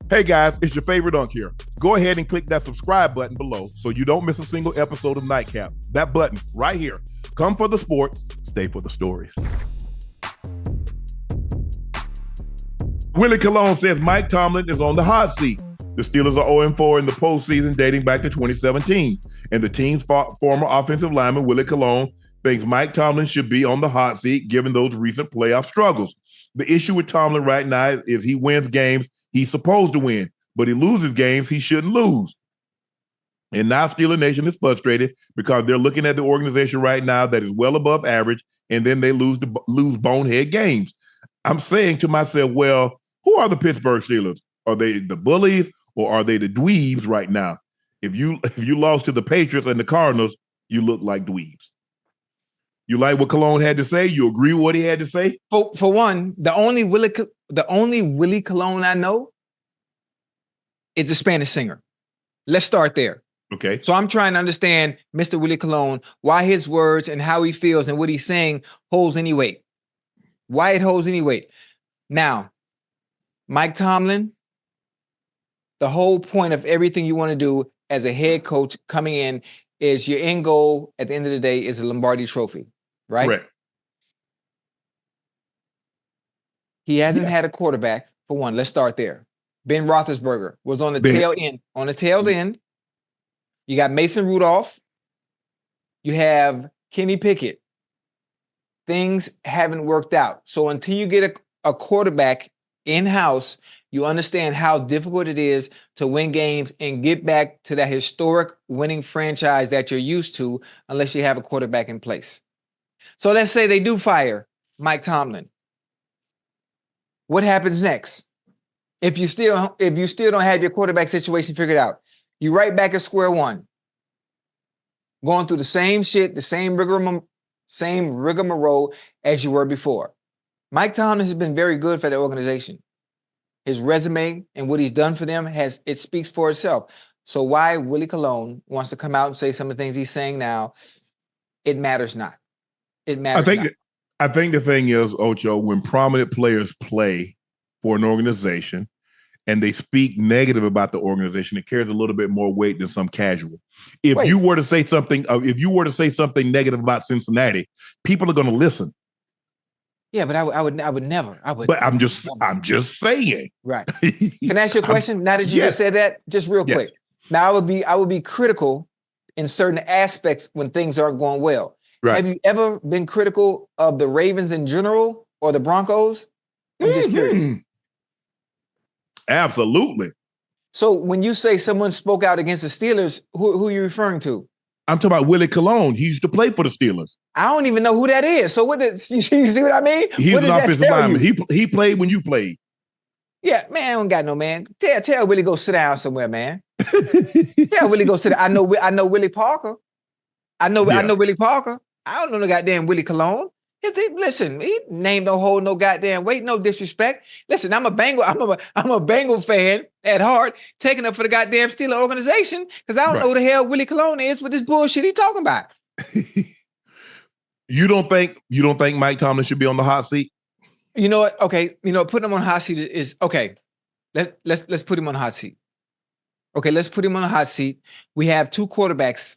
Hey guys, it's your favorite Unc here. Go ahead and click that subscribe button below so you don't miss a single episode of Nightcap. That button right here. Come for the sports, stay for the stories. Willie Colon says Mike Tomlin is on the hot seat. The Steelers are 0-4 in the postseason dating back to 2017. And the team's former offensive lineman, Willie Colon, thinks Mike Tomlin should be on the hot seat given those recent playoff struggles. The issue with Tomlin right now is he wins games he's supposed to win, but he loses games he shouldn't lose. And now Steeler Nation is frustrated because they're looking at the organization right now that is well above average, and then they lose bonehead games. I'm saying to myself, well, who are the Pittsburgh Steelers? Are they the bullies or are they the dweebs right now? If you lost to the Patriots and the Cardinals, you look like dweebs. You like what Colon had to say? You agree with what he had to say? For one, the only Willie Colon I know is a Spanish singer. Let's start there. Okay. So I'm trying to understand Mr. Willie Colon, why his words and how he feels and what he's saying holds any weight. Why it holds any weight. Now, Mike Tomlin, the whole point of everything you want to do as a head coach coming in is your end goal at the end of the day is a Lombardi trophy, right? Correct. He hasn't had a quarterback, for one. Let's start there. Ben Roethlisberger was on the tail end. On the tail end, you got Mason Rudolph. You have Kenny Pickett. Things haven't worked out. So until you get a quarterback in-house, you understand how difficult it is to win games and get back to that historic winning franchise that you're used to unless you have a quarterback in place. So let's say they do fire Mike Tomlin. What happens next? If you still don't have your quarterback situation figured out, you're right back at square one. Going through the same shit, the same rigmarole as you were before. Mike Tomlin has been very good for the organization. His resume and what he's done for them it speaks for itself. So why Willie Colon wants to come out and say some of the things he's saying now, it matters not. It matters not. I think the thing is, Ocho, when prominent players play for an organization and they speak negative about the organization, it carries a little bit more weight than some casual. If you were to say something negative about Cincinnati, people are going to listen. Yeah, but I would never. But I'm just saying. Right. Can I ask you a question? Now that you just said that, just real quick. Now I would be critical in certain aspects when things aren't going well. Right. Have you ever been critical of the Ravens in general or the Broncos? I'm just curious. Absolutely. So when you say someone spoke out against the Steelers, who are you referring to? I'm talking about Willie Colon. He used to play for the Steelers. I don't even know who that is. So you see what I mean? He's an offensive lineman. He played when you played. Yeah, man, I don't got no man. Tell Willie go sit down somewhere, man. Tell Willie go sit down. I know Willie Parker. I know Willie Parker. I don't know no goddamn Willie Colon. Listen, he named no hold no goddamn weight, no disrespect. Listen, I'm a Bengal fan at heart, taking up for the goddamn Steeler organization because I don't know who the hell Willie Colon is with this bullshit he talking about. You don't think Mike Tomlin should be on the hot seat? You know what? Okay, putting him on the hot seat is okay. Let's put him on the hot seat. Okay, let's put him on the hot seat. We have two quarterbacks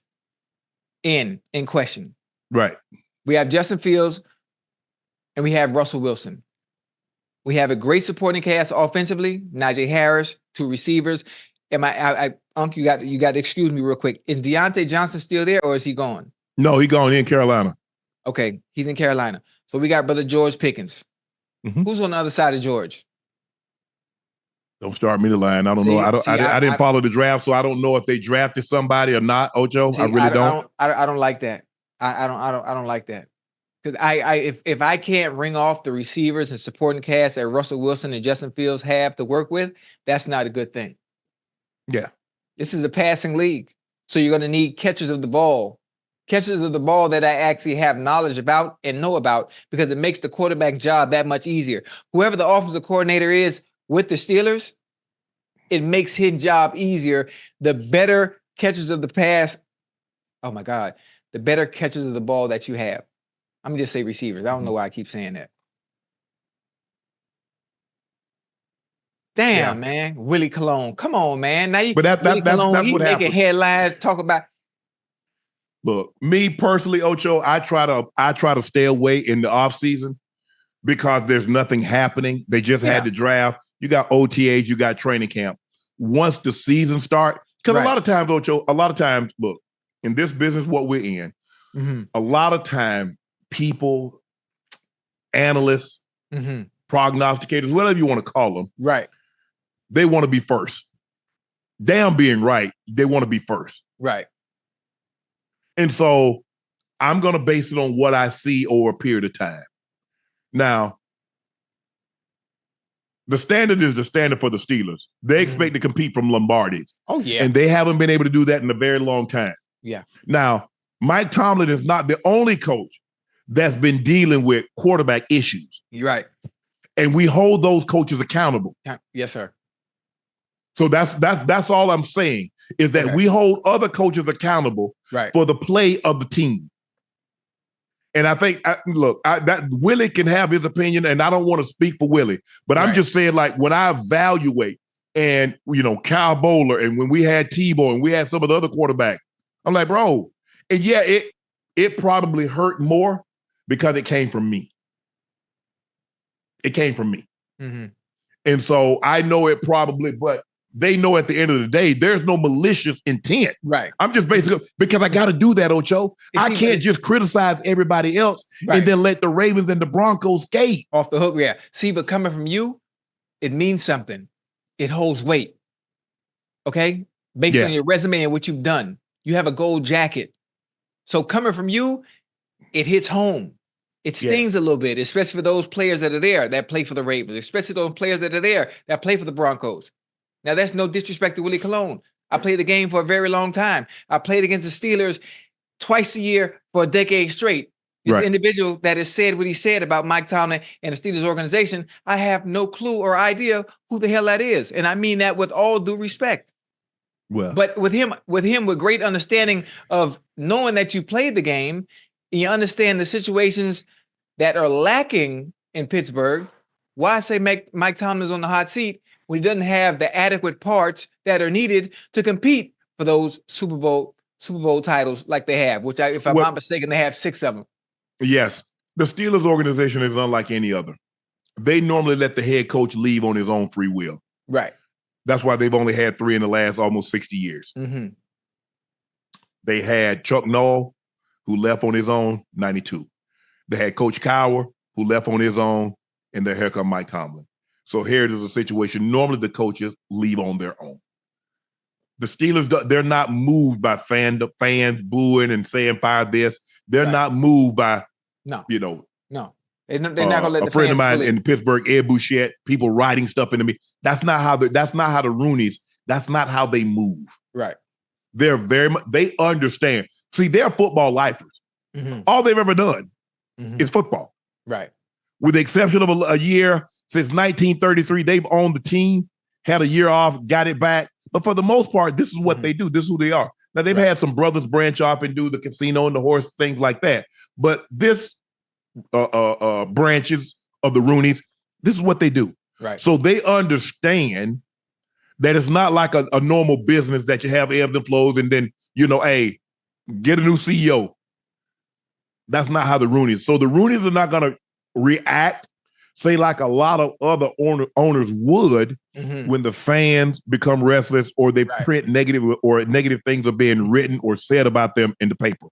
in question. Right. We have Justin Fields and we have Russell Wilson. We have a great supporting cast offensively. Najee Harris, two receivers. Unc, you got to excuse me real quick. Is Deontay Johnson still there or is he gone? No, he gone in Carolina. Okay, he's in Carolina. So we got brother George Pickens. Mm-hmm. Who's on the other side of George? Don't start me to line. I don't know. I didn't follow the draft, so I don't know if they drafted somebody or not. Ocho, I really don't. I don't like that. I don't like that. Because if I can't ring off the receivers and supporting cast that Russell Wilson and Justin Fields have to work with, that's not a good thing. Yeah. This is a passing league. So you're going to need catchers of the ball. Catchers of the ball that I actually have knowledge about and know about because it makes the quarterback job that much easier. Whoever the offensive coordinator is with the Steelers, it makes his job easier. The better catchers of the pass, oh my God, the better catchers of the ball that you have. I'm going to just say receivers. I don't know why I keep saying that. Damn, man. Willie Colon. Come on, man. Now you but that's Willie Colon, he what making happens. headlines, talk about. Look, me personally, Ocho, I try to stay away in the off season because there's nothing happening. They just had the draft. You got OTAs, you got training camp. Once the season starts, because a lot of times, Ocho, look, in this business, what we're in, a lot of time, people, analysts, prognosticators, whatever you want to call them, they want to be first. Damn being right, they want to be first. Right. And so I'm going to base it on what I see over a period of time. Now, the standard is the standard for the Steelers. They expect to compete from Lombardi's. Oh, yeah. And they haven't been able to do that in a very long time. Yeah. Now, Mike Tomlin is not the only coach that's been dealing with quarterback issues. You're right. And we hold those coaches accountable. Yes, sir. So that's all I'm saying is that we hold other coaches accountable for the play of the team. And I think, that Willie can have his opinion, and I don't want to speak for Willie, but I'm just saying, like, when I evaluate and, Kyle Bowler and when we had Tebow and we had some of the other quarterbacks, I'm like, bro, and it probably hurt more because it came from me. It came from me. And so I know it probably, but they know at the end of the day, there's no malicious intent. Right. I'm just basically, because I got to do that, Ocho. I can't just criticize everybody else and then let the Ravens and the Broncos skate. Off the hook, yeah. See, but coming from you, it means something. It holds weight. Okay? Based on your resume and what you've done. You have a gold jacket. So coming from you, it hits home. It stings a little bit, especially for those players that are there that play for the Ravens, especially those players that are there that play for the Broncos. Now, that's no disrespect to Willie Colon. I played the game for a very long time. I played against the Steelers twice a year for a decade straight. This individual that has said what he said about Mike Tomlin and the Steelers organization, I have no clue or idea who the hell that is. And I mean that with all due respect. Well, but with great understanding of knowing that you played the game and you understand the situations that are lacking in Pittsburgh, why say Mike Tomlin is on the hot seat when he doesn't have the adequate parts that are needed to compete for those Super Bowl titles like they have, which if I'm not mistaken, they have 6 of them. Yes. The Steelers organization is unlike any other. They normally let the head coach leave on his own free will. Right. That's why they've only had 3 in the last almost 60 years. They had Chuck Noll, who left on his own, 92. They had Coach Cowher, who left on his own, and then here come Mike Tomlin. So here it is a situation. Normally the coaches leave on their own. The Steelers, they're not moved by fans booing and saying fire this. They're not moved by, no. They're not going to let a friend of mine in Pittsburgh, Ed Bouchette, people writing stuff into me. That's not how the Rooneys, that's not how they move. Right. They're they understand. See, they're football lifers. All they've ever done is football. Right. With the exception of a year since 1933, they've owned the team, had a year off, got it back. But for the most part, this is what they do. This is who they are. Now, they've had some brothers branch off and do the casino and the horse, things like that. But this branches of the Rooneys, this is what they do. Right. So they understand that it's not like a normal business that you have ebbs and flows and then, hey, get a new CEO. That's not how the Rooneys. So the Rooneys are not going to react, say like a lot of other owners would when the fans become restless or they print negative or negative things are being written or said about them in the paper.